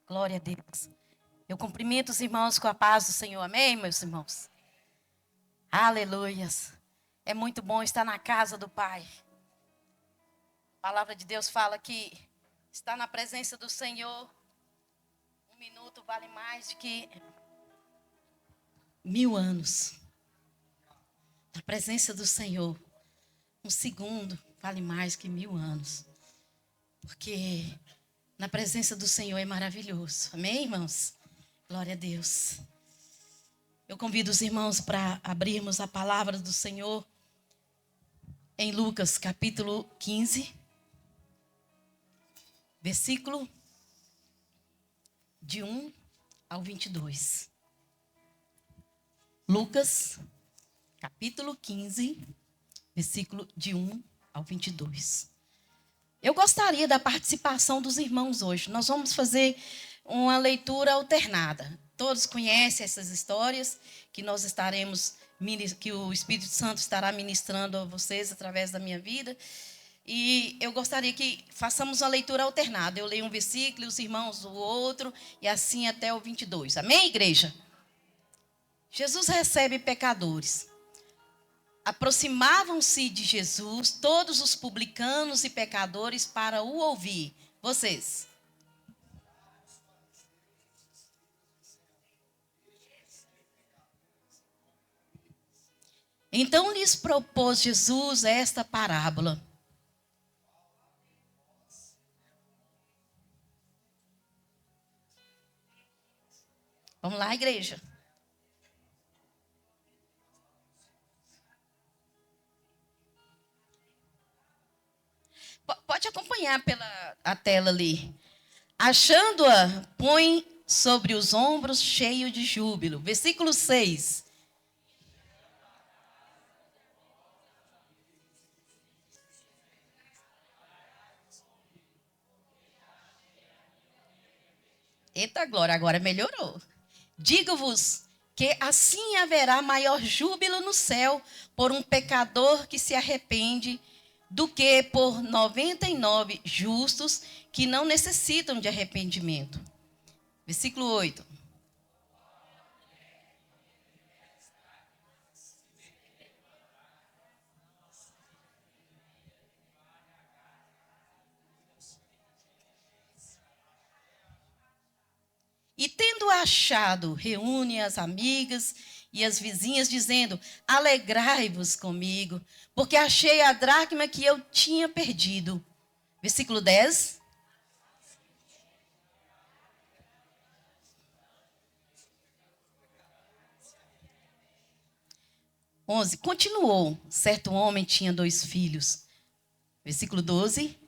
Glória a Deus. Eu cumprimento os irmãos com a paz do Senhor. Amém, meus irmãos? Aleluias. É muito bom estar na casa do Pai. A palavra de Deus fala que estar na presença do Senhor, 1 minuto vale mais do que 1000 anos. Na presença do Senhor, 1 segundo vale mais que 1000 anos. Porque na presença do Senhor é maravilhoso. Amém, irmãos? Glória a Deus. Eu convido os irmãos para abrirmos a palavra do Senhor em Lucas capítulo 15, versículo de 1 ao 22. Lucas capítulo 15, versículo de 1 ao 22. Eu gostaria da participação dos irmãos hoje. Nós vamos fazer uma leitura alternada. Todos conhecem essas histórias que que o Espírito Santo estará ministrando a vocês através da minha vida. E eu gostaria que façamos uma leitura alternada. Eu leio um versículo e os irmãos o outro, e assim até o 22. Amém, igreja? Jesus recebe pecadores. Aproximavam-se de Jesus todos os publicanos e pecadores para o ouvir. Vocês. Então lhes propôs Jesus esta parábola. Vamos lá, igreja. Pode acompanhar pela a tela ali. Achando-a, põe sobre os ombros cheio de júbilo. Versículo 6. Eita glória, agora melhorou. Digo-vos que assim haverá maior júbilo no céu por um pecador que se arrepende do que por 99 justos que não necessitam de arrependimento. Versículo 8. E tendo achado, reúne as amigas e as vizinhas, dizendo: alegrai-vos comigo, porque achei a dracma que eu tinha perdido. Versículo 10. Continuou, certo homem tinha 2 filhos. Versículo 12.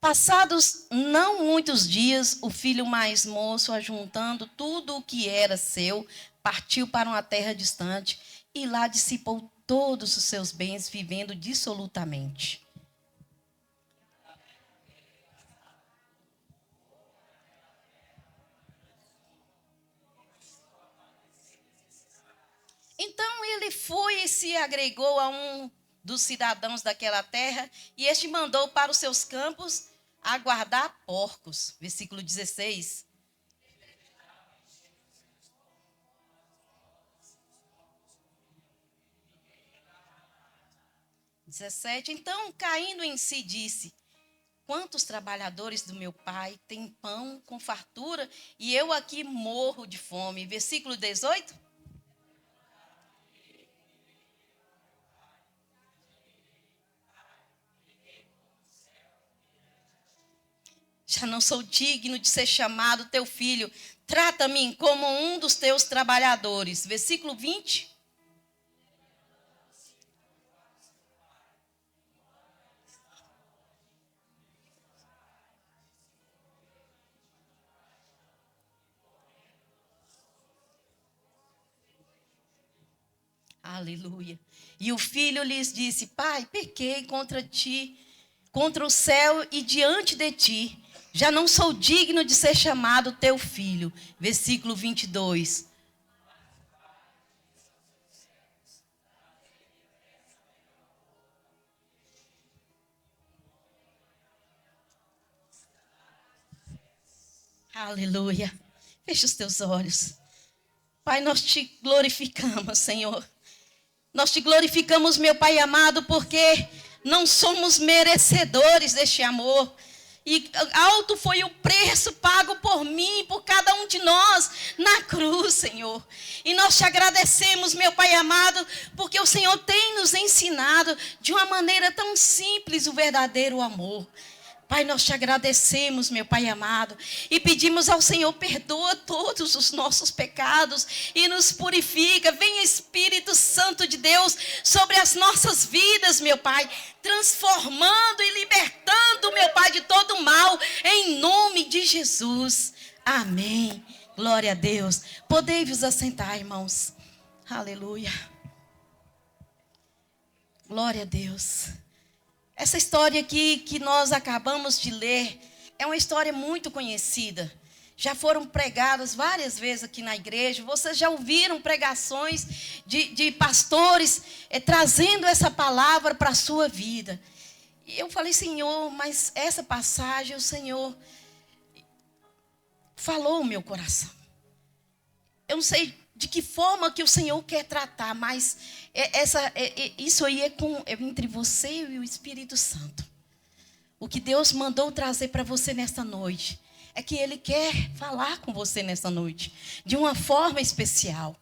Passados não muitos dias, o filho mais moço, ajuntando tudo o que era seu, partiu para uma terra distante e lá dissipou todos os seus bens, vivendo dissolutamente. Então ele foi e se agregou a um dos cidadãos daquela terra, e este mandou para os seus campos aguardar porcos. Versículo 16. 17. Então, caindo em si, disse: quantos trabalhadores do meu pai têm pão com fartura e eu aqui morro de fome. Versículo 18. Já não sou digno de ser chamado teu filho. Trata-me como um dos teus trabalhadores. Versículo 20. Aleluia. E o filho lhes disse: pai, pequei contra ti, contra o céu e diante de ti. Já não sou digno de ser chamado teu filho. Versículo 22. Aleluia. Feche os teus olhos. Pai, nós te glorificamos, Senhor. Nós te glorificamos, meu Pai amado, porque não somos merecedores deste amor. E alto foi o preço pago por mim, por cada um de nós, na cruz, Senhor. E nós te agradecemos, meu Pai amado, porque o Senhor tem nos ensinado de uma maneira tão simples o verdadeiro amor. Pai, nós te agradecemos, meu Pai amado, e pedimos ao Senhor, perdoa todos os nossos pecados e nos purifica. Vem Espírito Santo de Deus sobre as nossas vidas, meu Pai, transformando e libertando, meu Pai, de todo mal, em nome de Jesus. Amém. Glória a Deus. Podei vos assentar, irmãos. Aleluia. Glória a Deus. Essa história aqui que nós acabamos de ler é uma história muito conhecida. Já foram pregadas várias vezes aqui na igreja. Vocês já ouviram pregações de pastores trazendo essa palavra para a sua vida. E eu falei, Senhor, mas essa passagem o Senhor falou o meu coração. Eu não sei de que forma que o Senhor quer tratar, mas isso aí é entre você e o Espírito Santo. O que Deus mandou trazer para você nesta noite é que Ele quer falar com você nesta noite, de uma forma especial.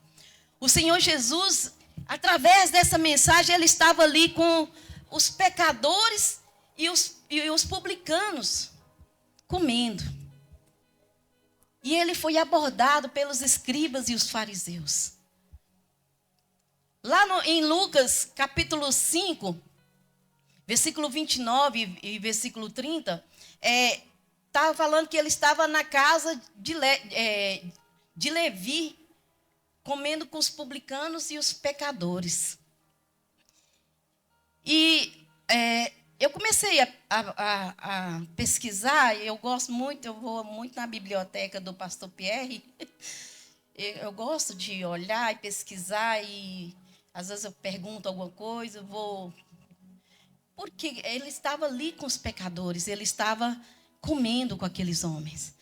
O Senhor Jesus, através dessa mensagem, Ele estava ali com os pecadores e os publicanos, comendo. E Ele foi abordado pelos escribas e os fariseus. Lá em Lucas, capítulo 5, versículo 29 e versículo 30, estava falando que ele estava na casa de Levi, comendo com os publicanos e os pecadores. E eu comecei a pesquisar, eu gosto muito, eu vou muito na biblioteca do pastor Pierre. Eu gosto de olhar e pesquisar e às vezes eu pergunto alguma coisa, porque ele estava ali com os pecadores, ele estava comendo com aqueles homens.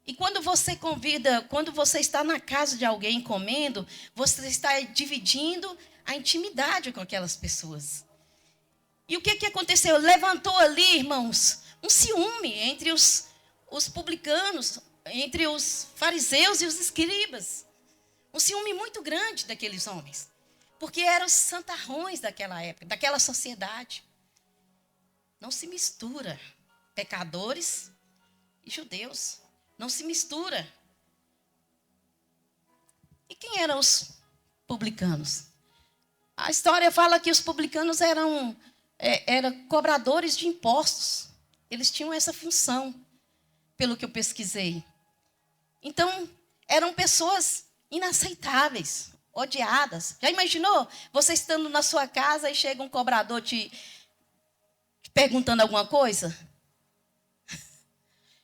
E quando você está na casa de alguém comendo, você está dividindo a intimidade com aquelas pessoas. E o que aconteceu? Levantou ali, irmãos, um ciúme entre os publicanos, entre os fariseus e os escribas. Um ciúme muito grande daqueles homens. Porque eram os santarrões daquela época, daquela sociedade. Não se mistura pecadores e judeus. Não se mistura. E quem eram os publicanos? A história fala que os publicanos eram cobradores de impostos. Eles tinham essa função, pelo que eu pesquisei. Então, eram pessoas inaceitáveis, odiadas. Já imaginou? Você estando na sua casa e chega um cobrador te perguntando alguma coisa?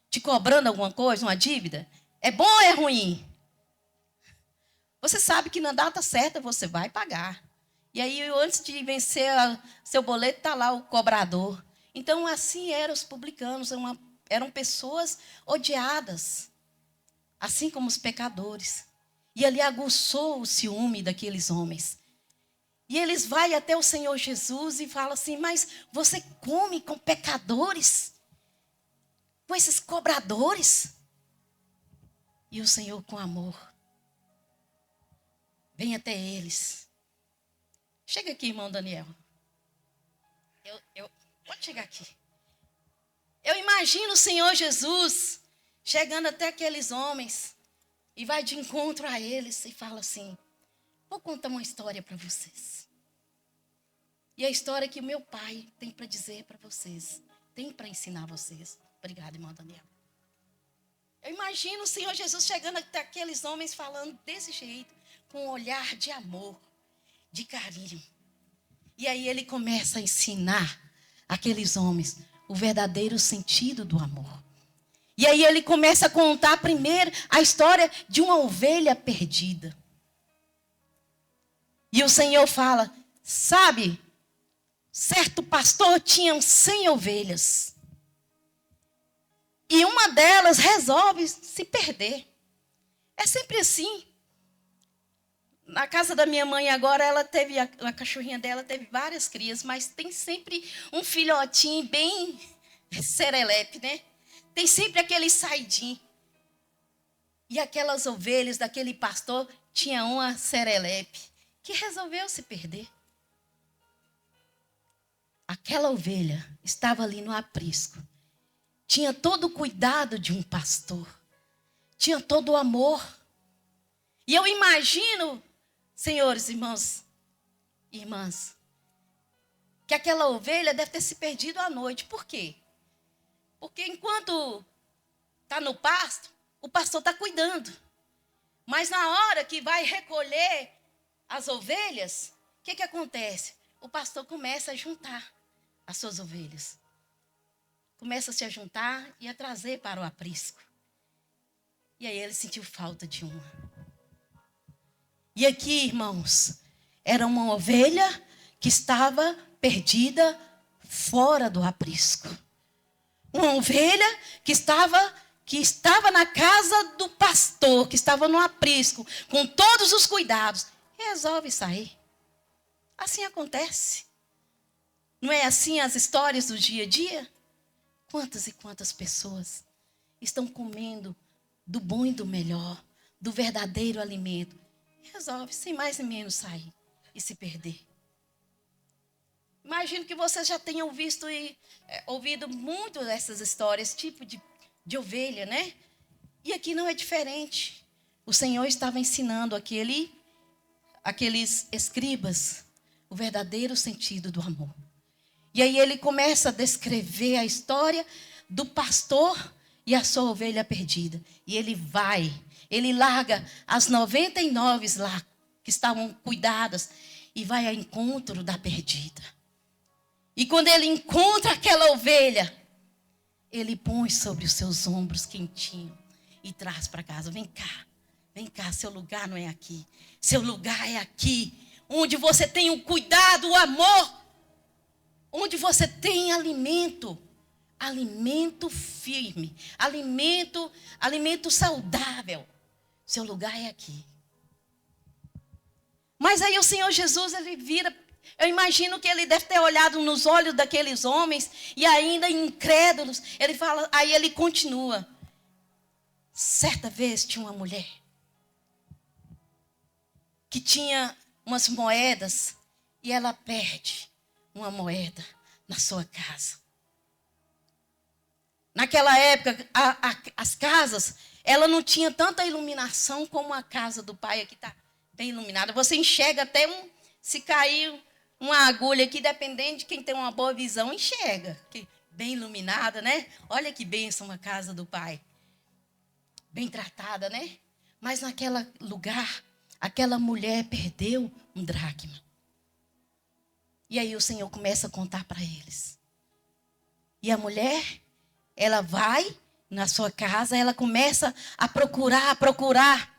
Te cobrando alguma coisa, uma dívida? É bom ou é ruim? Você sabe que na data certa você vai pagar. E aí, antes de vencer seu boleto, está lá o cobrador. Então, assim eram os publicanos. Eram pessoas odiadas. Assim como os pecadores. E ali aguçou o ciúme daqueles homens. E eles vão até o Senhor Jesus e falam assim, mas você come com pecadores? Com esses cobradores? E o Senhor, com amor, vem até eles. Chega aqui, irmão Daniel. Pode chegar aqui. Eu imagino o Senhor Jesus chegando até aqueles homens e vai de encontro a eles e fala assim, vou contar uma história para vocês. E a história que o meu pai tem para dizer para vocês, tem para ensinar vocês. Obrigada, irmão Daniel. Eu imagino o Senhor Jesus chegando até aqueles homens falando desse jeito, com um olhar de amor, de carinho. E aí ele começa a ensinar aqueles homens o verdadeiro sentido do amor. E aí ele começa a contar primeiro a história de uma ovelha perdida. E o Senhor fala, sabe, certo pastor tinha 100 ovelhas. E uma delas resolve se perder. É sempre assim. Na casa da minha mãe agora, ela teve, a cachorrinha dela teve várias crias, mas tem sempre um filhotinho bem serelepe, né? Tem sempre aquele saidinho. E aquelas ovelhas daquele pastor tinha uma serelepe que resolveu se perder. Aquela ovelha estava ali no aprisco. Tinha todo o cuidado de um pastor. Tinha todo o amor. E eu imagino, senhores, irmãos, irmãs, que aquela ovelha deve ter se perdido à noite. Por quê? Porque enquanto está no pasto, o pastor está cuidando. Mas na hora que vai recolher as ovelhas, o que acontece? O pastor começa a juntar as suas ovelhas. Começa a se juntar e a trazer para o aprisco. E aí ele sentiu falta de uma. E aqui, irmãos, era uma ovelha que estava perdida fora do aprisco. Uma ovelha que estava na casa do pastor, que estava no aprisco, com todos os cuidados. Resolve sair. Assim acontece. Não é assim as histórias do dia a dia? Quantas e quantas pessoas estão comendo do bom e do melhor, do verdadeiro alimento. Resolve, sem mais nem menos, sair e se perder. Imagino que vocês já tenham visto e ouvido muito dessas histórias, tipo de ovelha, né? E aqui não é diferente. O Senhor estava ensinando aqueles escribas o verdadeiro sentido do amor. E aí ele começa a descrever a história do pastor e a sua ovelha perdida. E ele larga as 99 lá que estavam cuidadas e vai ao encontro da perdida. E quando ele encontra aquela ovelha, ele põe sobre os seus ombros quentinho e traz para casa. Vem cá, seu lugar não é aqui. Seu lugar é aqui, onde você tem o cuidado, o amor, onde você tem alimento firme, alimento saudável. Seu lugar é aqui. Mas aí o Senhor Jesus, ele vira, eu imagino que ele deve ter olhado nos olhos daqueles homens e ainda incrédulos, ele fala, aí ele continua. Certa vez tinha uma mulher que tinha umas moedas e ela perde uma moeda na sua casa. Naquela época, as casas, ela não tinha tanta iluminação como a casa do pai aqui está bem iluminada. Você enxerga até se cair uma agulha aqui, dependendo de quem tem uma boa visão, enxerga. Bem iluminada, né? Olha que bênção a casa do pai. Bem tratada, né? Mas naquele lugar, aquela mulher perdeu um dracma. E aí o Senhor começa a contar para eles. E a mulher, ela vai na sua casa, ela começa a procurar.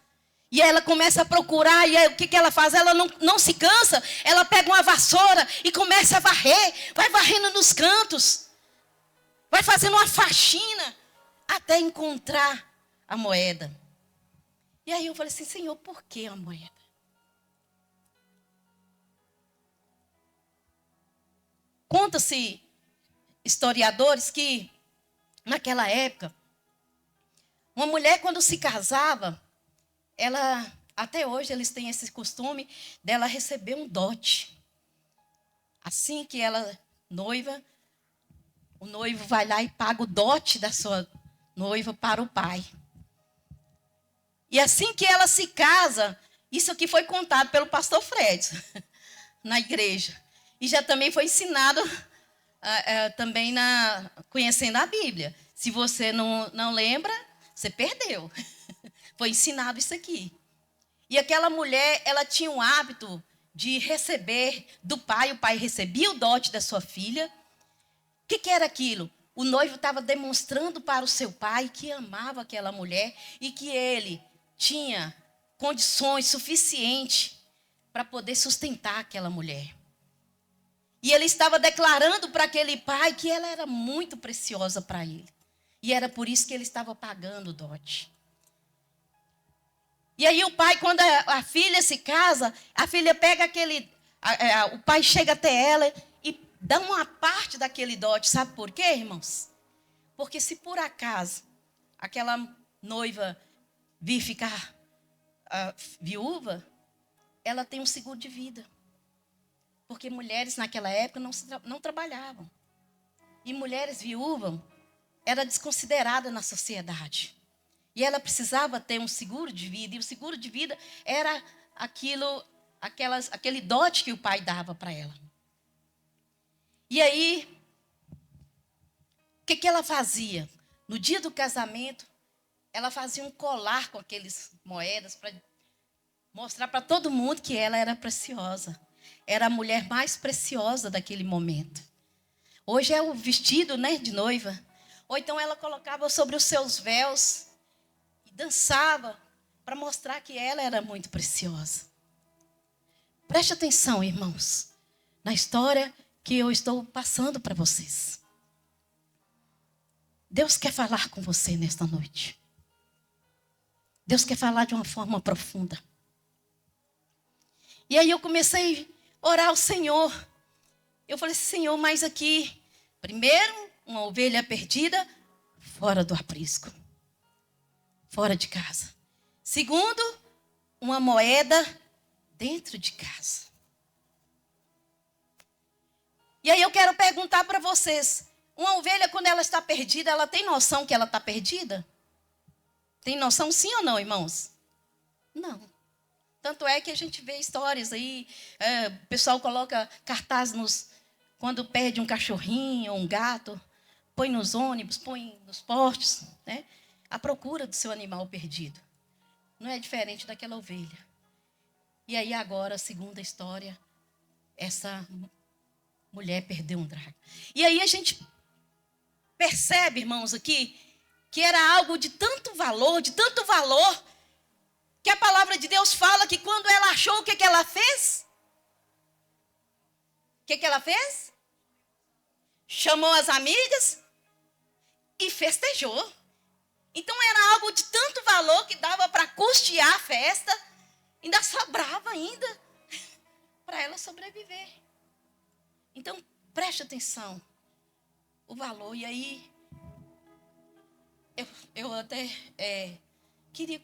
E ela começa a procurar, e aí o que ela faz? Ela não se cansa, ela pega uma vassoura e começa a varrer, vai varrendo nos cantos, vai fazendo uma faxina, até encontrar a moeda. E aí eu falei assim, Senhor, por que a moeda? Conta-se historiadores que, naquela época, uma mulher quando se casava, ela, até hoje eles têm esse costume dela receber um dote. Assim que ela noiva, o noivo vai lá e paga o dote da sua noiva para o pai. E assim que ela se casa, isso aqui foi contado pelo pastor Fred, na igreja. E já também foi ensinado, também conhecendo a Bíblia. Se você não lembra, você perdeu. Foi ensinado isso aqui. E aquela mulher, ela tinha um hábito de receber do pai. O pai recebia o dote da sua filha. O que era aquilo? O noivo estava demonstrando para o seu pai que amava aquela mulher e que ele tinha condições suficientes para poder sustentar aquela mulher. E ele estava declarando para aquele pai que ela era muito preciosa para ele. E era por isso que ele estava pagando o dote. E aí o pai, quando a filha se casa, a filha pega o pai chega até ela e dá uma parte daquele dote. Sabe por quê, irmãos? Porque se por acaso aquela noiva vir ficar viúva, ela tem um seguro de vida. Porque mulheres naquela época não trabalhavam. E mulheres viúvas era desconsiderada na sociedade. E ela precisava ter um seguro de vida. E o seguro de vida era aquele dote que o pai dava para ela. E aí, o que ela fazia? No dia do casamento, ela fazia um colar com aquelas moedas para mostrar para todo mundo que ela era preciosa. Era a mulher mais preciosa daquele momento. Hoje é o vestido, né, de noiva. Ou então ela colocava sobre os seus véus e dançava para mostrar que ela era muito preciosa. Preste atenção, irmãos, na história que eu estou passando para vocês. Deus quer falar com você nesta noite. Deus quer falar de uma forma profunda. E aí eu comecei a orar ao Senhor. Eu falei assim, Senhor, mas aqui, primeiro, uma ovelha perdida fora do aprisco. Fora de casa. Segundo, uma moeda dentro de casa. E aí eu quero perguntar para vocês, uma ovelha quando ela está perdida, ela tem noção que ela está perdida? Tem noção sim ou não, irmãos? Não. Tanto é que a gente vê histórias aí, o pessoal coloca cartaz quando perde um cachorrinho ou um gato, põe nos ônibus, põe nos postes, né? À procura do seu animal perdido. Não é diferente daquela ovelha. E aí agora, a segunda história, essa mulher perdeu um dragão. E aí a gente percebe, irmãos, aqui, que era algo de tanto valor, que a palavra de Deus fala que quando ela achou, o que ela fez? O que ela fez? Chamou as amigas e festejou. Então era algo de tanto valor que dava para custear a festa, ainda sobrava ainda para ela sobreviver. Então preste atenção, o valor. E aí eu até queria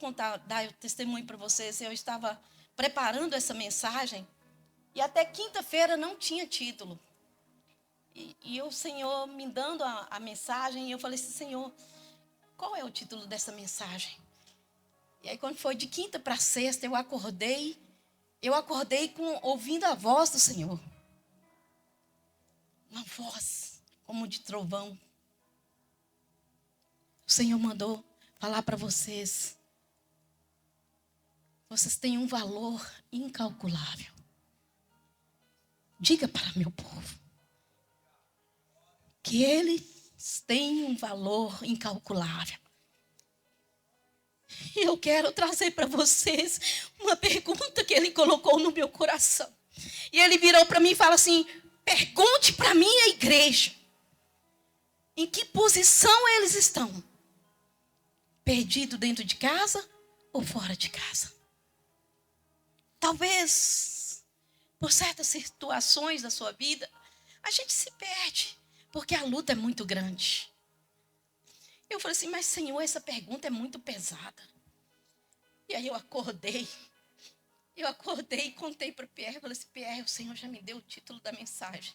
dar o testemunho para vocês. Eu estava preparando essa mensagem e até quinta-feira não tinha título. E o Senhor me dando a mensagem, e eu falei assim, Senhor, qual é o título dessa mensagem? E aí quando foi de quinta para sexta, eu acordei ouvindo a voz do Senhor. Uma voz como de trovão. O Senhor mandou falar para vocês. Vocês têm um valor incalculável. Diga para meu povo que eles têm um valor incalculável. E eu quero trazer para vocês uma pergunta que ele colocou no meu coração. E ele virou para mim e fala assim, pergunte para mim a igreja. Em que posição eles estão? Perdido dentro de casa ou fora de casa? Talvez, por certas situações da sua vida, a gente se perde, porque a luta é muito grande. Eu falei assim, mas Senhor, essa pergunta é muito pesada. E aí eu acordei e contei para o Pierre. Eu falei assim, Pierre, o Senhor já me deu o título da mensagem.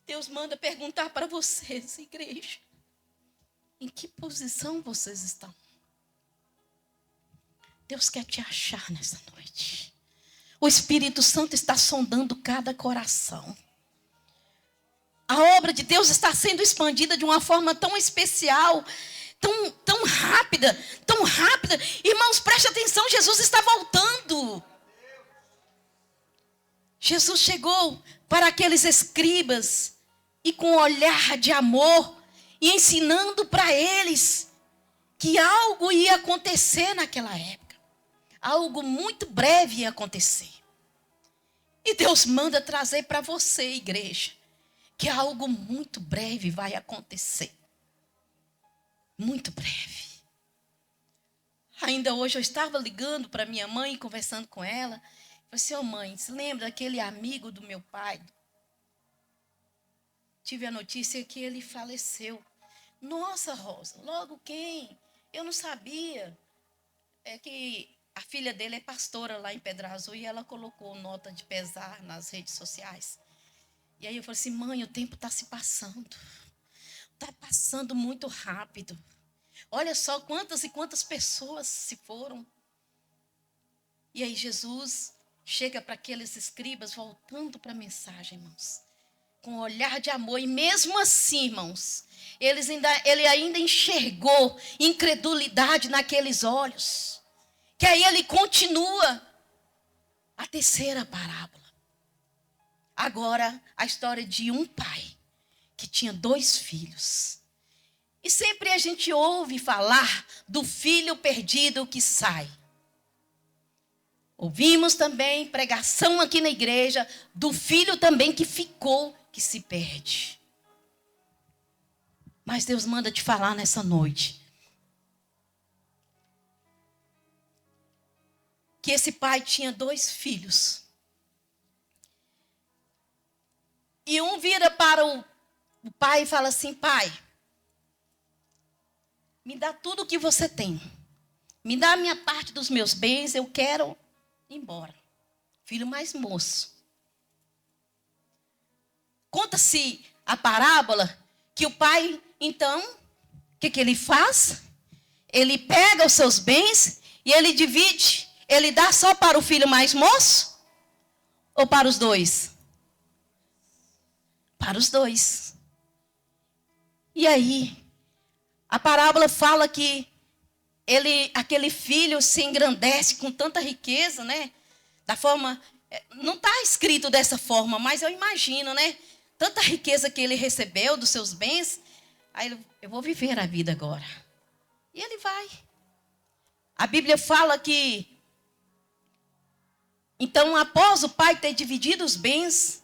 Deus manda perguntar para vocês, igreja, em que posição vocês estão? Deus quer te achar nessa noite. O Espírito Santo está sondando cada coração. A obra de Deus está sendo expandida de uma forma tão especial, tão rápida, tão rápida. Irmãos, preste atenção, Jesus está voltando. Jesus chegou para aqueles escribas e com um olhar de amor e ensinando para eles que algo ia acontecer naquela época. Algo muito breve ia acontecer. E Deus manda trazer para você, igreja, que algo muito breve vai acontecer. Muito breve. Ainda hoje eu estava ligando para minha mãe, conversando com ela. Eu falei assim, ô mãe, se lembra daquele amigo do meu pai? Tive a notícia que ele faleceu. Nossa, Rosa, logo quem? Eu não sabia. É que a filha dele é pastora lá em Pedra Azul e ela colocou nota de pesar nas redes sociais. E aí eu falei assim, mãe, o tempo está se passando. Está passando muito rápido. Olha só quantas e quantas pessoas se foram. E aí Jesus chega para aqueles escribas, voltando para a mensagem, irmãos. Com um olhar de amor. E mesmo assim, irmãos, ele ainda enxergou incredulidade naqueles olhos. Que aí ele continua a terceira parábola. Agora, a história de um pai que tinha 2 filhos. E sempre a gente ouve falar do filho perdido que sai. Ouvimos também pregação aqui na igreja do filho também que ficou, que se perde. Mas Deus manda te falar nessa noite que esse pai tinha 2 filhos. E um vira para o pai e fala assim, pai, me dá tudo o que você tem. Me dá a minha parte dos meus bens, eu quero ir embora. Filho mais moço. Conta-se a parábola que o pai, então, o que ele faz? Ele pega os seus bens e ele divide. Ele dá só para o filho mais moço? Ou para os 2? Para os 2. E aí, a parábola fala que aquele filho se engrandece com tanta riqueza, né? Da forma, não está escrito dessa forma, mas eu imagino, né? Tanta riqueza que ele recebeu dos seus bens. Aí eu vou viver a vida agora. E ele vai. A Bíblia fala que, então, após o pai ter dividido os bens,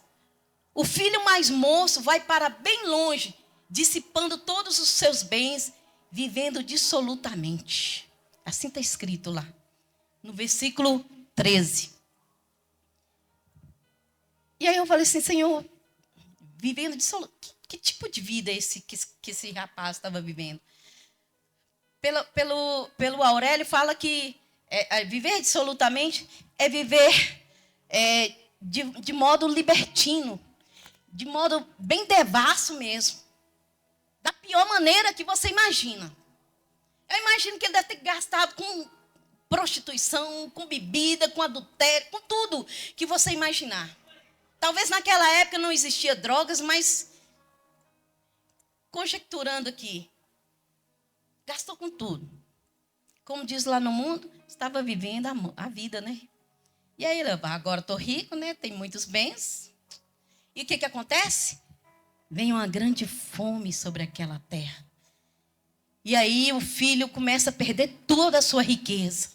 o filho mais moço vai para bem longe, dissipando todos os seus bens, vivendo dissolutamente. Assim está escrito lá, no versículo 13. E aí eu falei assim, Senhor, vivendo dissolutamente, que tipo de vida é esse que esse rapaz estava vivendo? Pelo Aurélio fala que viver dissolutamente é viver de modo libertino, de modo bem devasso mesmo. Da pior maneira que você imagina. Eu imagino que ele deve ter gastado com prostituição, com bebida, com adultério, com tudo que você imaginar. Talvez naquela época não existia drogas, mas conjecturando aqui, gastou com tudo. Como diz lá no mundo, estava vivendo a vida, né? E aí ele, agora estou rico, né? Tem muitos bens. E o que acontece? Vem uma grande fome sobre aquela terra. E aí o filho começa a perder toda a sua riqueza.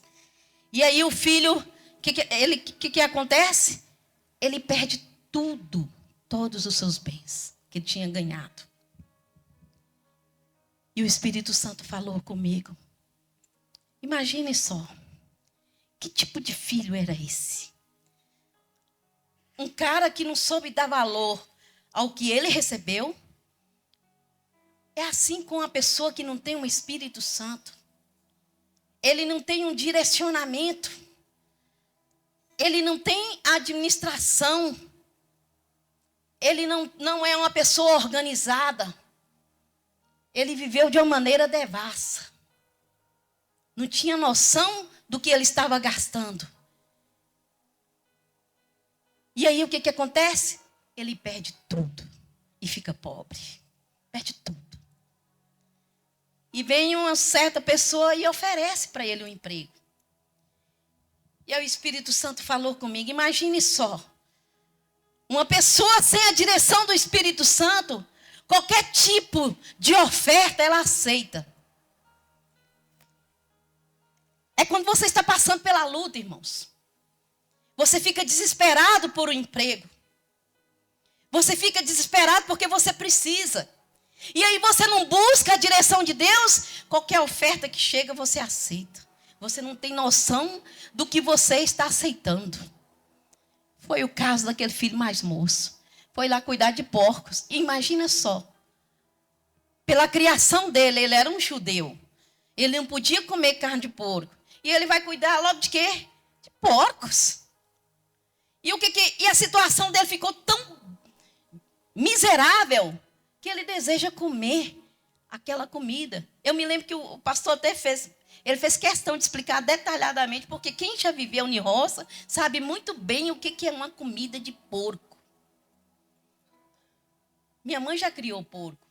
E aí o filho, o que acontece? Ele perde tudo, todos os seus bens que ele tinha ganhado. E o Espírito Santo falou comigo. Imagine só, que tipo de filho era esse? Um cara que não soube dar valor ao que ele recebeu. É assim com a pessoa que não tem um Espírito Santo. Ele não tem um direcionamento. Ele não tem administração. Ele não é uma pessoa organizada. Ele viveu de uma maneira devassa. Não tinha noção do que ele estava gastando. E aí o que acontece? Ele perde tudo e fica pobre. Perde tudo. E vem uma certa pessoa e oferece para ele um emprego. E aí o Espírito Santo falou comigo, imagine só. Uma pessoa sem a direção do Espírito Santo, qualquer tipo de oferta ela aceita. É quando você está passando pela luta, irmãos. Você fica desesperado por um emprego. Você fica desesperado porque você precisa. E aí você não busca a direção de Deus, qualquer oferta que chega você aceita. Você não tem noção do que você está aceitando. Foi o caso daquele filho mais moço. Foi lá cuidar de porcos. E imagina só. Pela criação dele, ele era um judeu. Ele não podia comer carne de porco. E ele vai cuidar logo de quê? De porcos. E a situação dele ficou tão miserável que ele deseja comer aquela comida. Eu me lembro que o pastor até fez questão de explicar detalhadamente, porque quem já viveu em roça sabe muito bem o que é uma comida de porco. Minha mãe já criou porco.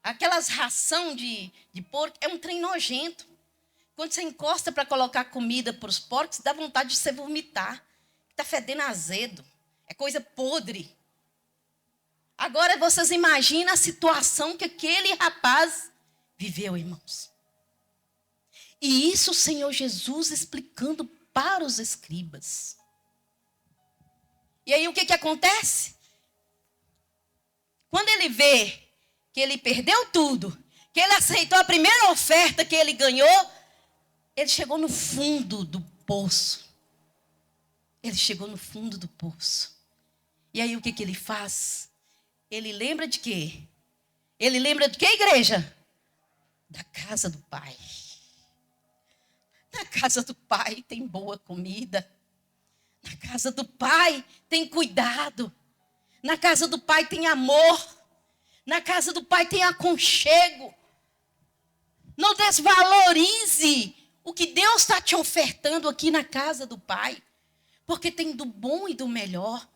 Aquelas ração de porco é um trem nojento. Quando você encosta para colocar comida para os porcos, dá vontade de você vomitar. Está fedendo azedo. É coisa podre. Agora vocês imaginam a situação que aquele rapaz viveu, irmãos. E isso o Senhor Jesus explicando para os escribas. E aí o que acontece? Quando ele vê que ele perdeu tudo, que ele aceitou a primeira oferta que ele ganhou, ele chegou no fundo do poço. Ele chegou no fundo do poço. E aí o que ele faz? Ele lembra de quê? Ele lembra de quê, igreja? Da casa do Pai. Na casa do Pai tem boa comida. Na casa do Pai tem cuidado. Na casa do Pai tem amor. Na casa do Pai tem aconchego. Não desvalorize o que Deus está te ofertando aqui na casa do Pai. Porque tem do bom e do melhor.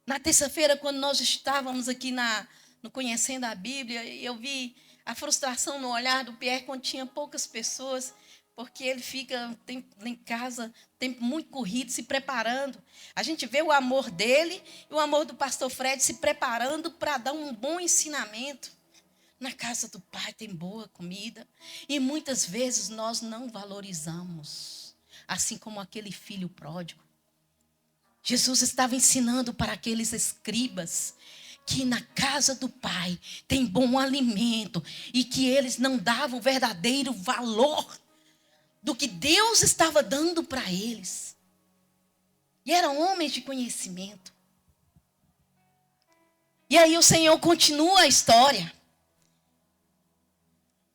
Na terça-feira, quando nós estávamos aqui no Conhecendo a Bíblia, eu vi a frustração no olhar do Pierre quando tinha poucas pessoas, porque ele fica em casa, tempo muito corrido, se preparando. A gente vê o amor dele e o amor do pastor Fred se preparando para dar um bom ensinamento. Na casa do Pai tem boa comida. E muitas vezes nós não valorizamos. Assim como aquele filho pródigo. Jesus estava ensinando para aqueles escribas que na casa do Pai tem bom alimento e que eles não davam verdadeiro valor do que Deus estava dando para eles. E eram homens de conhecimento. E aí o Senhor continua a história.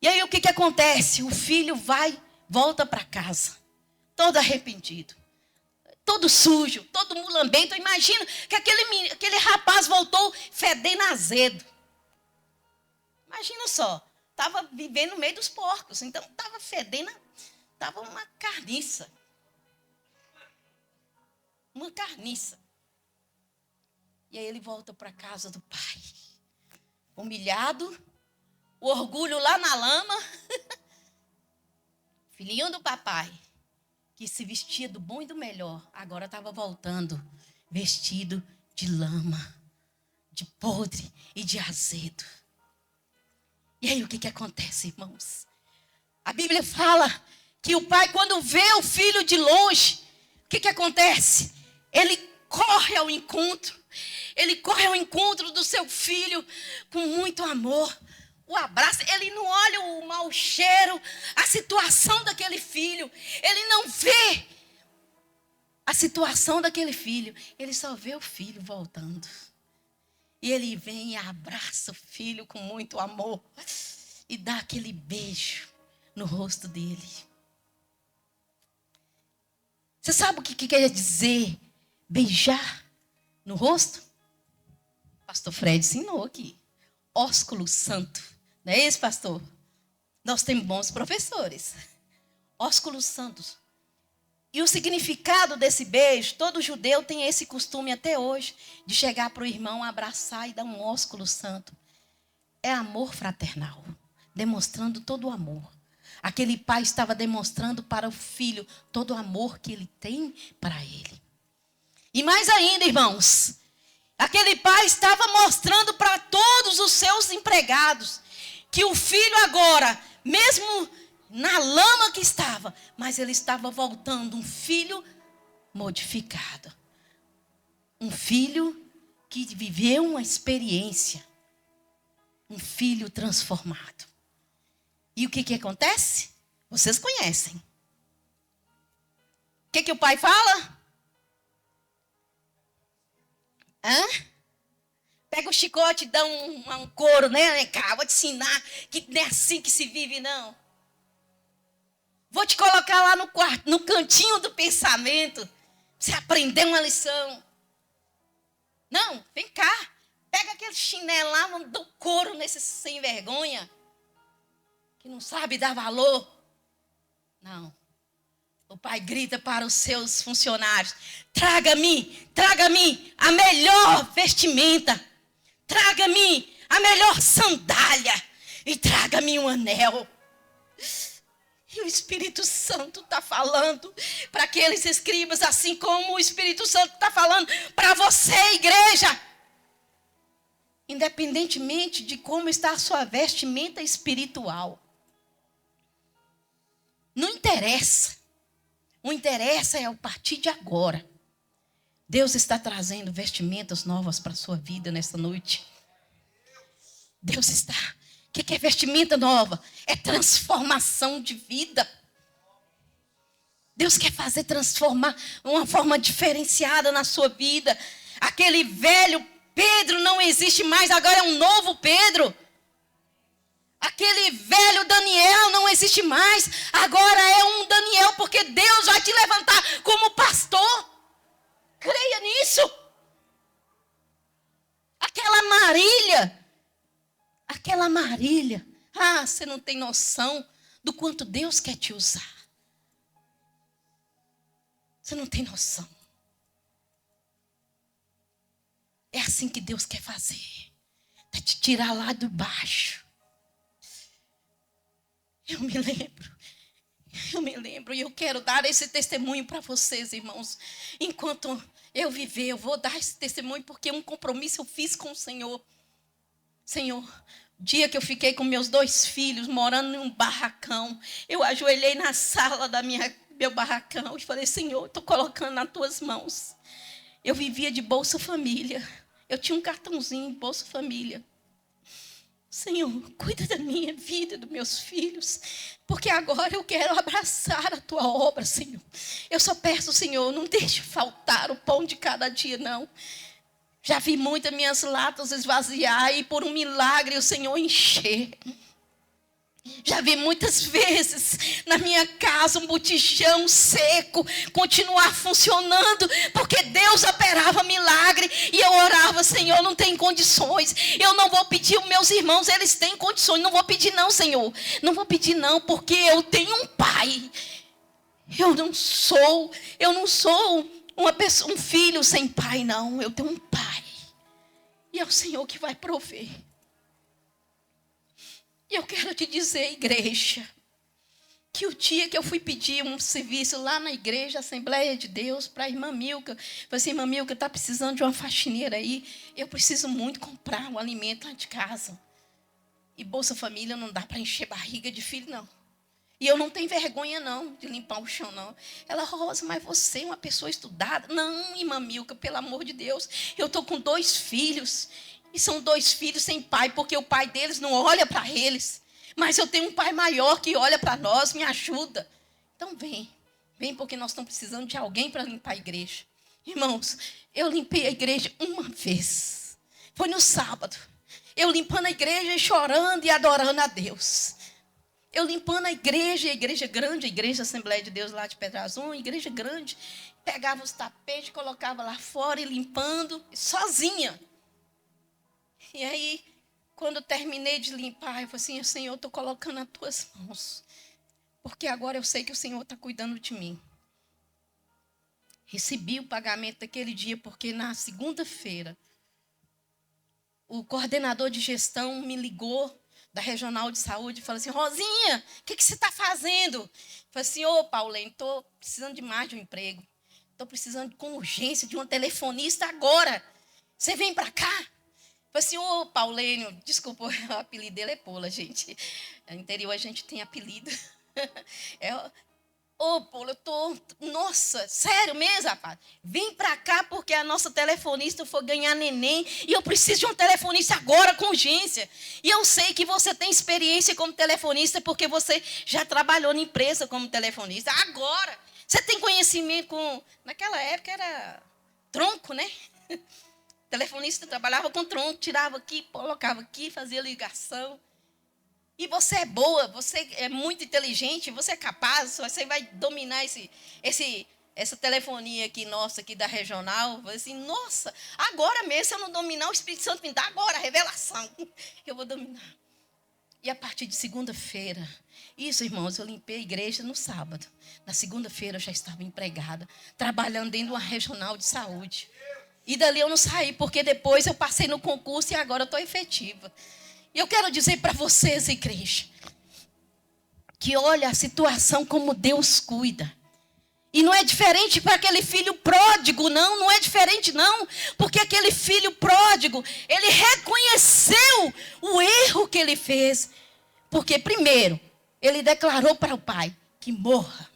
E aí o que acontece? O filho volta para casa, todo arrependido. Todo sujo, todo mulambento. Imagina que aquele rapaz voltou fedendo azedo. Imagina só. Estava vivendo no meio dos porcos. Então estava fedendo, estava uma carniça. Uma carniça. E aí ele volta para a casa do Pai. Humilhado. O orgulho lá na lama. Filhinho do papai. Que se vestia do bom e do melhor, agora estava voltando vestido de lama, de podre e de azedo. E aí o que acontece, irmãos? A Bíblia fala que o pai, quando vê o filho de longe, o que acontece? Ele corre ao encontro. Ele corre ao encontro do seu filho com muito amor. O abraço, ele não olha o mau cheiro, a situação daquele filho. Ele não vê a situação daquele filho. Ele só vê o filho voltando. E ele vem e abraça o filho com muito amor. E dá aquele beijo no rosto dele. Você sabe o que quer dizer beijar no rosto? Pastor Fred ensinou aqui. Ósculo santo. Não é isso, pastor? Nós temos bons professores. Ósculos santos. E o significado desse beijo, todo judeu tem esse costume até hoje, de chegar para o irmão, abraçar e dar um ósculo santo. É amor fraternal, demonstrando todo o amor. Aquele pai estava demonstrando para o filho todo o amor que ele tem para ele. E mais ainda, irmãos, aquele pai estava mostrando para todos os seus empregados que o filho agora, mesmo na lama que estava, mas ele estava voltando um filho modificado. Um filho que viveu uma experiência. Um filho transformado. E o que acontece? Vocês conhecem. O que o pai fala? Pega o chicote e dá um couro, né? Vem cá, vou te ensinar que não é assim que se vive, não. Vou te colocar lá no quarto, no cantinho do pensamento. Você aprender uma lição. Não, vem cá. Pega aquele chinelo lá, dá couro nesse sem vergonha. Que não sabe dar valor. Não. O pai grita para os seus funcionários: traga-me a melhor vestimenta. Traga-me a melhor sandália. E traga-me um anel. E o Espírito Santo está falando para aqueles escribas, assim como o Espírito Santo está falando para você, igreja. Independentemente de como está a sua vestimenta espiritual. Não interessa. O interessa é a partir de agora. Deus está trazendo vestimentas novas para a sua vida nesta noite. Deus está. O que é vestimenta nova? É transformação de vida. Deus quer fazer transformar uma forma diferenciada na sua vida. Aquele velho Pedro não existe mais, agora é um novo Pedro. Aquele velho Daniel não existe mais, agora é um Daniel, porque Deus vai te levantar como pastor. Creia nisso. Aquela Marília. Ah, você não tem noção do quanto Deus quer te usar. Você não tem noção. É assim que Deus quer fazer. Para te tirar lá de baixo. Eu me lembro e eu quero dar esse testemunho para vocês, irmãos. Enquanto eu viver, eu vou dar esse testemunho porque um compromisso eu fiz com o Senhor. Senhor, o dia que eu fiquei com meus 2 filhos, morando em um barracão, eu ajoelhei na sala meu barracão e falei: Senhor, estou colocando nas tuas mãos. Eu vivia de Bolsa Família. Eu tinha um cartãozinho, Bolsa Família. Senhor, cuida da minha vida, dos meus filhos, porque agora eu quero abraçar a tua obra, Senhor. Eu só peço, Senhor, não deixe faltar o pão de cada dia, não. Já vi muitas minhas latas esvaziar e por um milagre o Senhor encher. Já vi muitas vezes na minha casa um botijão seco continuar funcionando, porque Deus operava milagre e eu orava: Senhor, não tem condições, eu não vou pedir, os meus irmãos, eles têm condições, não vou pedir não, Senhor, não vou pedir não, porque eu tenho um pai. Eu não sou uma pessoa, um filho sem pai, não, eu tenho um pai, e é o Senhor que vai prover. E eu quero te dizer, igreja, que o dia que eu fui pedir um serviço lá na igreja, Assembleia de Deus, para a irmã Milka, falei assim: irmã Milka, está precisando de uma faxineira aí, eu preciso muito comprar um alimento lá de casa. E Bolsa Família não dá para encher barriga de filho, não. E eu não tenho vergonha, não, de limpar o chão, não. Ela: Rosa, mas você é uma pessoa estudada. Não, irmã Milka, pelo amor de Deus, eu estou com 2 filhos. E são 2 filhos sem pai, porque o pai deles não olha para eles. Mas eu tenho um pai maior que olha para nós, me ajuda. Então vem porque nós estamos precisando de alguém para limpar a igreja. Irmãos, eu limpei a igreja uma vez. Foi no sábado. Eu limpando a igreja e chorando e adorando a Deus. Eu limpando a igreja grande, a igreja Assembleia de Deus lá de Pedra Azul, igreja grande. Pegava os tapetes, colocava lá fora e limpando, sozinha. E aí, quando terminei de limpar, eu falei assim: Senhor, eu estou colocando nas tuas mãos. Porque agora eu sei que o Senhor está cuidando de mim. Recebi o pagamento daquele dia, porque na segunda-feira, o coordenador de gestão me ligou da Regional de Saúde e falou assim: Rosinha, o que você está fazendo? Eu falei assim: ô Paulene, estou precisando de mais de um emprego. Estou precisando com urgência de uma telefonista agora. Você vem para cá? Falei assim: ô Paulênio, desculpa, o apelido dele é Pola, gente. No interior a gente tem apelido. Ô, Paulo, eu tô... Nossa, sério mesmo, rapaz? Vim pra cá porque a nossa telefonista foi ganhar neném e eu preciso de um telefonista agora, com urgência. E eu sei que você tem experiência como telefonista porque você já trabalhou na empresa como telefonista. Agora, você tem conhecimento com... Naquela época era tronco, né? Telefonista trabalhava com tronco, tirava aqui, colocava aqui, fazia ligação. E você é boa, você é muito inteligente, você é capaz, você vai dominar essa telefonia aqui nossa, aqui da regional. Assim, nossa, agora mesmo, se eu não dominar, o Espírito Santo me dá agora a revelação. Eu vou dominar. E a partir de segunda-feira, isso, irmãos, eu limpei a igreja no sábado. Na segunda-feira eu já estava empregada, trabalhando dentro de uma regional de saúde. E dali eu não saí, porque depois eu passei no concurso e agora eu estou efetiva. E eu quero dizer para vocês, igreja, que olha a situação como Deus cuida. E não é diferente para aquele filho pródigo, não é diferente não. Porque aquele filho pródigo, ele reconheceu o erro que ele fez. Porque primeiro, ele declarou para o pai que morra,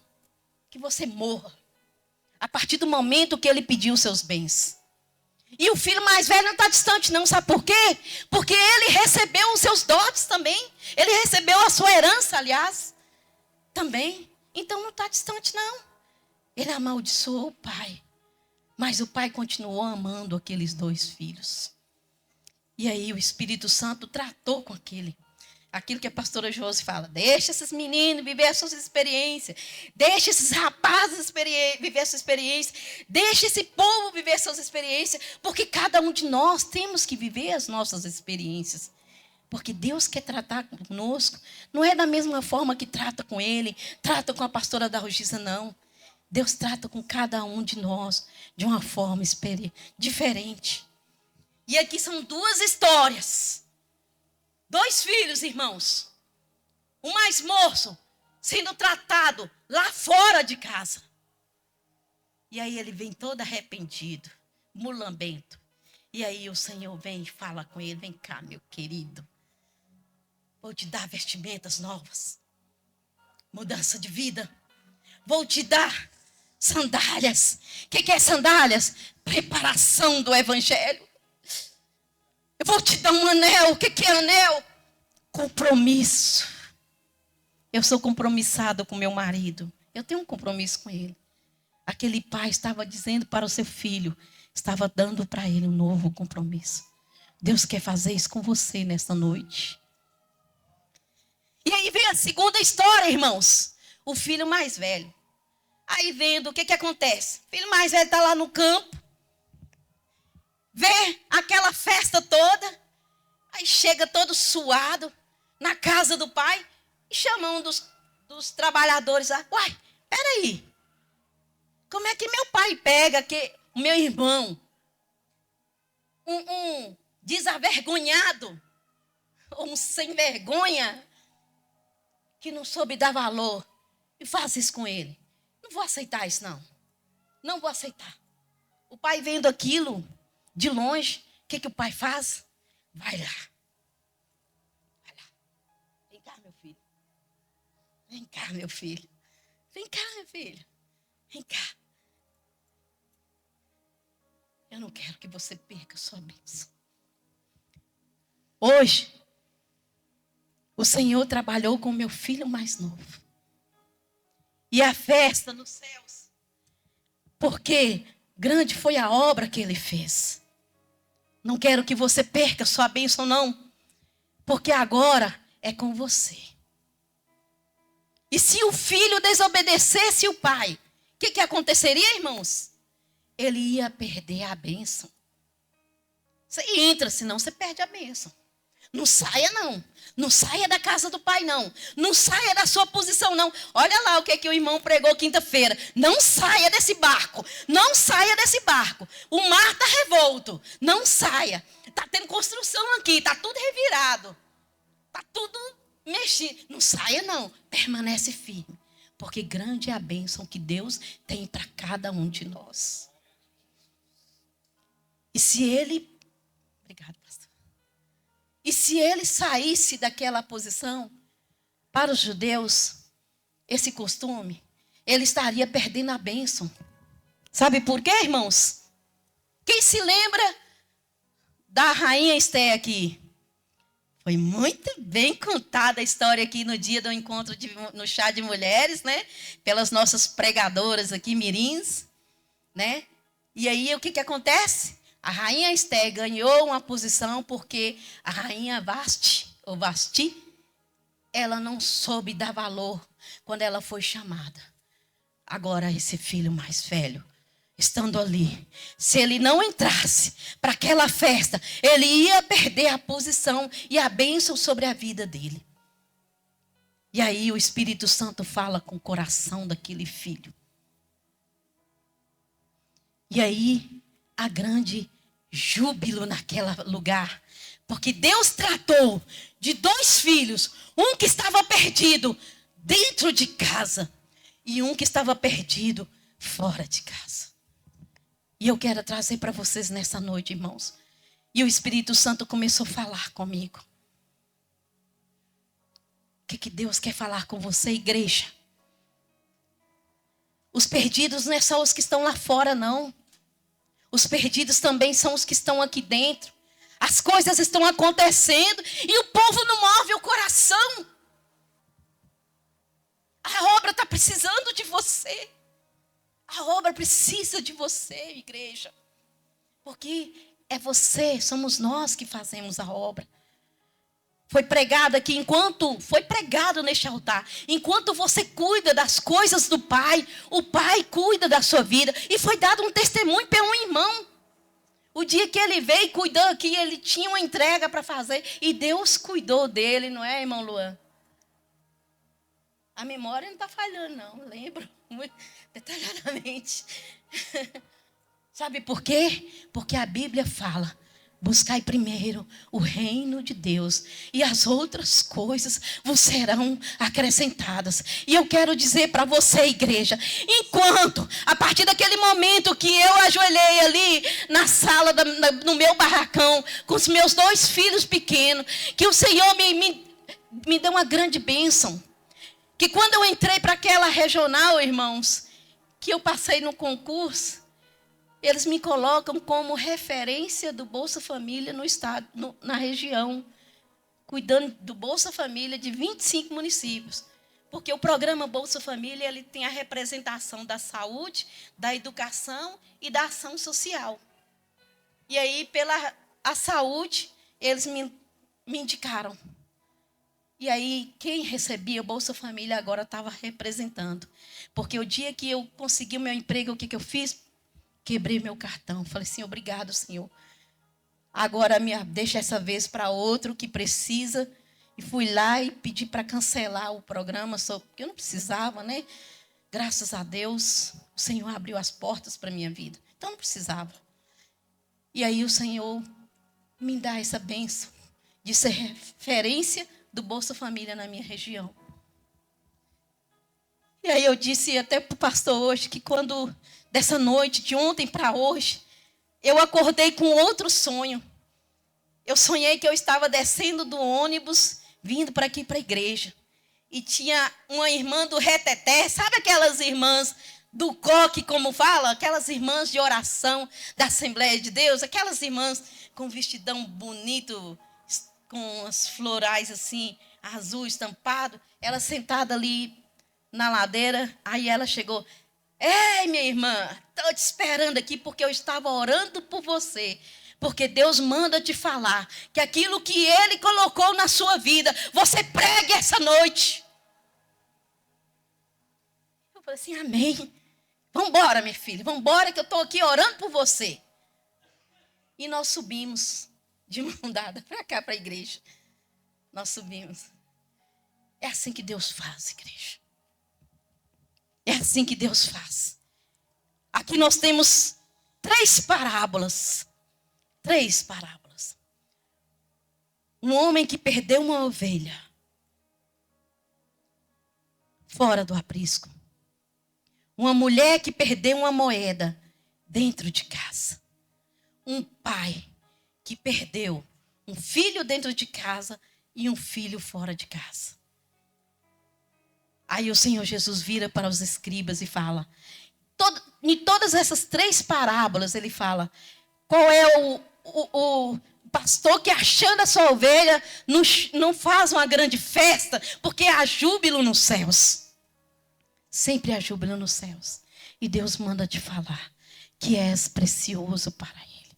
que você morra. A partir do momento que ele pediu seus bens. E o filho mais velho não está distante não, sabe por quê? Porque ele recebeu os seus dotes também. Ele recebeu a sua herança, aliás, também. Então não está distante não. Ele amaldiçoou o pai. Mas o pai continuou amando aqueles dois filhos. E aí o Espírito Santo tratou com aquilo que a pastora Josi fala. Deixa esses meninos viver as suas experiências. Deixa esses rapazes viver a sua experiência. Deixa esse povo viver as suas experiências. Porque cada um de nós temos que viver as nossas experiências. Porque Deus quer tratar conosco. Não é da mesma forma que trata com ele. Trata com a pastora da Rogisa, não. Deus trata com cada um de nós de uma forma diferente. E aqui são duas histórias. Dois filhos, irmãos. O mais moço sendo tratado lá fora de casa. E aí ele vem todo arrependido, mulambento. E aí o Senhor vem e fala com ele: vem cá, meu querido. Vou te dar vestimentas novas. Mudança de vida. Vou te dar sandálias. O que é sandálias? Preparação do evangelho. Eu vou te dar um anel. O que é anel? Compromisso. Eu sou compromissada com meu marido. Eu tenho um compromisso com ele. Aquele pai estava dizendo para o seu filho, estava dando para ele um novo compromisso. Deus quer fazer isso com você nesta noite. E aí vem a segunda história, irmãos. O filho mais velho. Aí vendo o que acontece. O filho mais velho está lá no campo. Vê aquela festa toda. Aí chega todo suado na casa do pai. E chama um dos trabalhadores lá. Uai, peraí. Como é que meu pai pega que o meu irmão, um desavergonhado, um sem vergonha, que não soube dar valor, e faz isso com ele? Não vou aceitar isso, não. Não vou aceitar. O pai vendo aquilo de longe, o que o pai faz? Vai lá. Vai lá. Vem cá, meu filho. Vem cá, meu filho. Vem cá, meu filho. Vem cá. Eu não quero que você perca a sua bênção. Hoje, o Senhor trabalhou com meu filho mais novo. E a festa nos céus. Porque grande foi a obra que ele fez. Não quero que você perca a sua bênção, não. Porque agora é com você. E se o filho desobedecesse o pai, o que aconteceria, irmãos? Ele ia perder a bênção. Você entra, senão você perde a bênção. Não saia, não. Não saia da casa do pai, não. Não saia da sua posição, não. Olha lá o que o irmão pregou quinta-feira. Não saia desse barco. Não saia desse barco. O mar está revolto. Não saia. Está tendo construção aqui. Está tudo revirado. Está tudo mexido. Não saia, não. Permanece firme. Porque grande é a bênção que Deus tem para cada um de nós. E se ele... Obrigada, pastor. E se ele saísse daquela posição, para os judeus, esse costume ele estaria perdendo a bênção. Sabe por quê, irmãos? Quem se lembra da rainha Esté aqui? Foi muito bem contada a história aqui no dia do encontro no chá de mulheres, né? Pelas nossas pregadoras aqui, mirins, né? E aí, o que acontece? A rainha Esté ganhou uma posição porque a rainha Vasti, ela não soube dar valor quando ela foi chamada. Agora, esse filho mais velho, estando ali, se ele não entrasse para aquela festa, ele ia perder a posição e a bênção sobre a vida dele. E aí o Espírito Santo fala com o coração daquele filho. E aí, há grande júbilo naquele lugar. Porque Deus tratou de 2 filhos. Um que estava perdido dentro de casa. E um que estava perdido fora de casa. E eu quero trazer para vocês nessa noite, irmãos. E o Espírito Santo começou a falar comigo. O que Deus quer falar com você, igreja? Os perdidos não é só os que estão lá fora, não. Os perdidos também são os que estão aqui dentro. As coisas estão acontecendo e o povo não move o coração. A obra está precisando de você. A obra precisa de você, igreja. Porque é você, somos nós que fazemos a obra. Foi pregado aqui, foi pregado neste altar. Enquanto você cuida das coisas do Pai, o Pai cuida da sua vida. E foi dado um testemunho pelo um irmão. O dia que ele veio e cuidou aqui, ele tinha uma entrega para fazer. E Deus cuidou dele, não é, irmão Luan? A memória não está falhando, não. Lembro muito detalhadamente. Sabe por quê? Porque a Bíblia fala: buscai primeiro o reino de Deus e as outras coisas vos serão acrescentadas. E eu quero dizer para você, igreja, a partir daquele momento que eu ajoelhei ali na sala, no meu barracão, com os meus 2 filhos pequenos, que o Senhor me deu uma grande bênção. Que quando eu entrei para aquela regional, irmãos, que eu passei no concurso, eles me colocam como referência do Bolsa Família no estado, na região, cuidando do Bolsa Família de 25 municípios. Porque o programa Bolsa Família, ele tem a representação da saúde, da educação e da ação social. E aí, pela a saúde, eles me indicaram. E aí, quem recebia o Bolsa Família agora estava representando. Porque o dia que eu consegui o meu emprego, o que eu fiz? Quebrei meu cartão. Falei assim: obrigado, Senhor. Agora deixa essa vez para outro que precisa. E fui lá e pedi para cancelar o programa, porque eu não precisava, né? Graças a Deus, o Senhor abriu as portas para a minha vida. Então, não precisava. E aí o Senhor me dá essa bênção de ser referência do Bolsa Família na minha região. E aí eu disse até para o pastor hoje que quando, dessa noite, de ontem para hoje, eu acordei com outro sonho. Eu sonhei que eu estava descendo do ônibus, vindo para aqui para a igreja. E tinha uma irmã do reteté, sabe aquelas irmãs do coque, como fala? Aquelas irmãs de oração da Assembleia de Deus, aquelas irmãs com vestidão bonito, com as florais assim, azul estampado. Ela sentada ali na ladeira, aí ela chegou: ei, minha irmã, estou te esperando aqui porque eu estava orando por você. Porque Deus manda te falar que aquilo que Ele colocou na sua vida, você pregue essa noite. Eu falei assim: amém. Vamos embora, minha filha, vamos embora que eu estou aqui orando por você. E nós subimos de mão dada para cá, para a igreja. Nós subimos. É assim que Deus faz, igreja. É assim que Deus faz. Aqui nós temos 3 parábolas. 3 parábolas. Um homem que perdeu uma ovelha fora do aprisco. Uma mulher que perdeu uma moeda dentro de casa. Um pai que perdeu um filho dentro de casa e um filho fora de casa. Aí o Senhor Jesus vira para os escribas e fala, em todas essas 3 parábolas ele fala, qual é o pastor que achando a sua ovelha não faz uma grande festa, porque há júbilo nos céus. Sempre há júbilo nos céus. E Deus manda te falar que és precioso para Ele.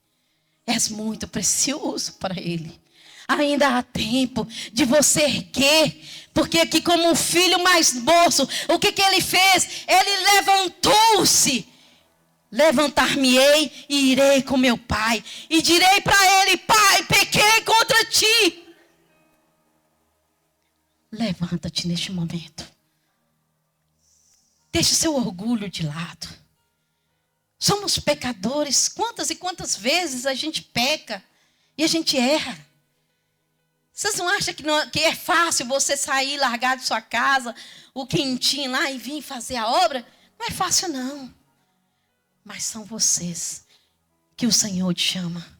És muito precioso para Ele. Ainda há tempo de você erguer, porque aqui como o filho mais moço, o que ele fez? Ele levantou-se. Levantar-me-ei e irei com meu pai. E direi para ele, pai, pequei contra ti. Levanta-te neste momento. Deixe o seu orgulho de lado. Somos pecadores. Quantas e quantas vezes a gente peca e a gente erra. Vocês não acham que é fácil você sair, largar de sua casa, o quentinho lá e vir fazer a obra? Não é fácil não. Mas são vocês que o Senhor te chama.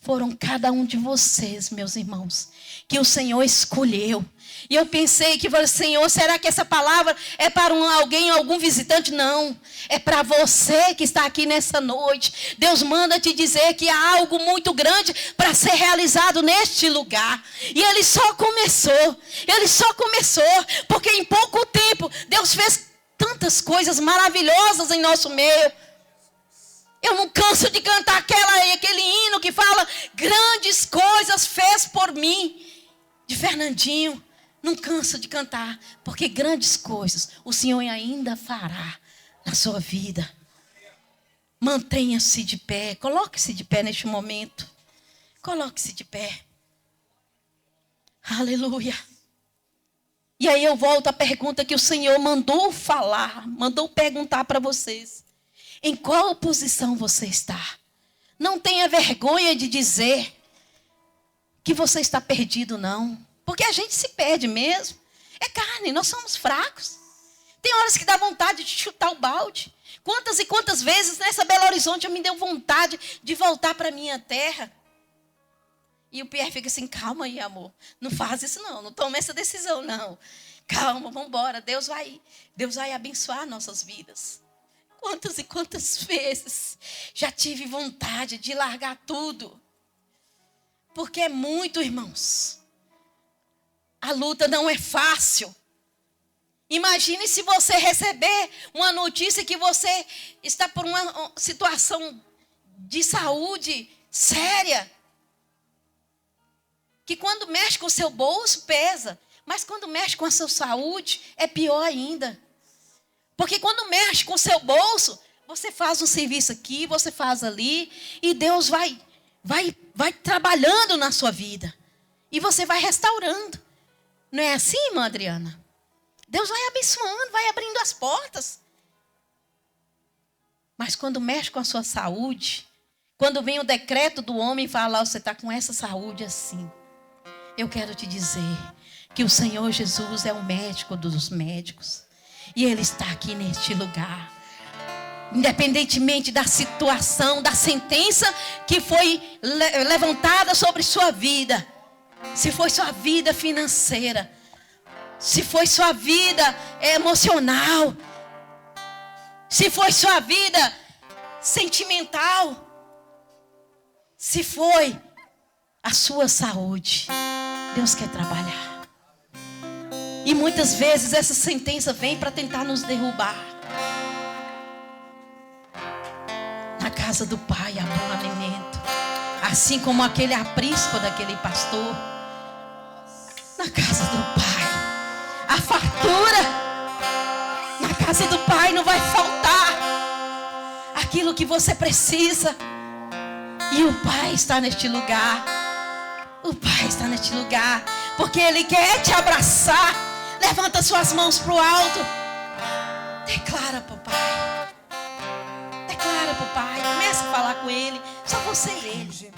Foram cada um de vocês, meus irmãos, que o Senhor escolheu. E eu pensei que, Senhor, será que essa palavra é para alguém, algum visitante? Não, é para você que está aqui nessa noite. Deus manda te dizer que há algo muito grande para ser realizado neste lugar. E Ele só começou, porque em pouco tempo Deus fez tantas coisas maravilhosas em nosso meio. Eu não canso de cantar aquele hino que fala, grandes coisas fez por mim, de Fernandinho. Não canso de cantar, porque grandes coisas o Senhor ainda fará na sua vida. Mantenha-se de pé, coloque-se de pé neste momento. Coloque-se de pé. Aleluia. E aí eu volto à pergunta que o Senhor mandou falar, mandou perguntar para vocês. Em qual posição você está? Não tenha vergonha de dizer que você está perdido, não. Porque a gente se perde mesmo. É carne, nós somos fracos. Tem horas que dá vontade de chutar o balde. Quantas e quantas vezes nessa Belo Horizonte eu me deu vontade de voltar para a minha terra. E o Pierre fica assim, calma aí, amor. Não faz isso não, não toma essa decisão não. Calma, vamos embora. Deus vai abençoar nossas vidas. Quantas e quantas vezes já tive vontade de largar tudo. Porque é muito, irmãos. A luta não é fácil. Imagine se você receber uma notícia que você está por uma situação de saúde séria. Que quando mexe com o seu bolso, pesa. Mas quando mexe com a sua saúde, é pior ainda. Porque quando mexe com o seu bolso, você faz um serviço aqui, você faz ali. E Deus vai trabalhando na sua vida. E você vai restaurando. Não é assim, irmã Adriana? Deus vai abençoando, vai abrindo as portas. Mas quando mexe com a sua saúde, quando vem o decreto do homem e fala, você está com essa saúde assim. Eu quero te dizer que o Senhor Jesus é o médico dos médicos. E Ele está aqui neste lugar. Independentemente da situação, da sentença que foi levantada sobre sua vida. Se foi sua vida financeira. Se foi sua vida emocional. Se foi sua vida sentimental. Se foi a sua saúde. Deus quer trabalhar. E muitas vezes essa sentença vem para tentar nos derrubar. Na casa do Pai há bom alimento. Assim como aquele aprisco daquele pastor. Na casa do Pai a fartura. Na casa do Pai não vai faltar aquilo que você precisa. E o Pai está neste lugar. O Pai está neste lugar. Porque Ele quer te abraçar. Levanta suas mãos para o alto. Declara para o Pai. Declara para o Pai. Começa a falar com Ele. Só você e Ele.